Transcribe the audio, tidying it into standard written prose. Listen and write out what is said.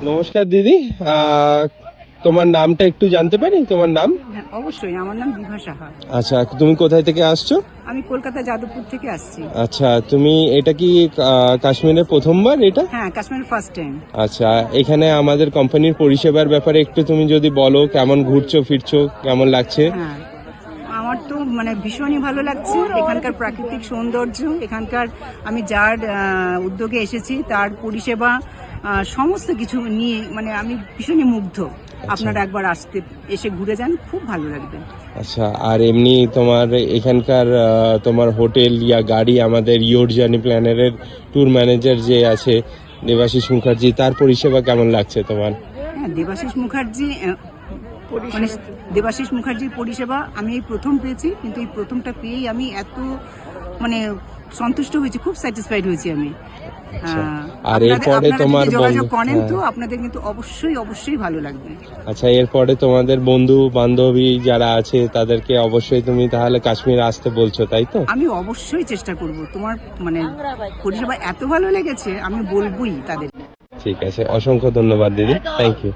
নমস্কার দিদি। আহ, তোমার নামটা একটু জানতে পারি? তোমার নাম? হ্যাঁ, অবশ্যই আমার নাম বিভা সাহা। আচ্ছা, তুমি কোথায় থেকে আসছো? আমি কলকাতা যাদবপুর থেকে আসছি। আচ্ছা, তুমি এটা কি কাশ্মীরে প্রথমবার এটা? হ্যাঁ, কাশ্মীর ফার্স্ট টাইম। আচ্ছা, এখানে আমাদের কোম্পানির পরিষেবার ব্যাপারে একটু তুমি যদি বলো, কেমন ঘুরছো ফিরছো, কেমন লাগছে? হ্যাঁ, আমার তো মানে ভীষণই ভালো লাগছে এখানকার প্রাকৃতিক সৌন্দর্য, এখানকার আমি যার উদ্যোগে এসেছি তার পরিষেবা, সমস্ত কিছু নিয়ে মানে আমি ভীষণই মুগ্ধ। আপনারা একবার এসে ঘুরে যান, খুব ভালো লাগবে। আচ্ছা, আর এমনি তোমার এখানকার তোমার হোটেল ইয়া গাড়ি, আমাদের ইয়োর জার্নি প্ল্যানারের ট্যুর ম্যানেজার যে আছে দেবাশিস মুখার্জি, তার পরিষেবা কেমন লাগছে তোমার? হ্যাঁ, দেবাশিস মুখার্জি মানে দেবাশিস মুখার্জির পরিষেবা আমি এই প্রথম পেয়েছি, কিন্তু এই প্রথমটা পেয়েই আমি এত মানে সন্তুষ্ট হয়েছি, খুব স্যাটিসফাইড হয়েছি আমি। আচ্ছা, আর এরপরে তোমার যোগাযোগ করেন তো হ্যাঁ। আপনাদের কিন্তু অবশ্যই অবশ্যই ভালো লাগবে। আচ্ছা, এরপরে তোমাদের বন্ধু বান্ধবী যারা আছে তাদেরকে অবশ্যই তুমি তাহলে কাশ্মীর আসতে বলছো, তাই তো? আমি অবশ্যই চেষ্টা করব, তোমার মানে পরিষেবা এত ভালো লেগেছে আমি বলবোই তাদের। ঠিক আছে, অসংখ্য ধন্যবাদ দিদি, থ্যাংক ইউ।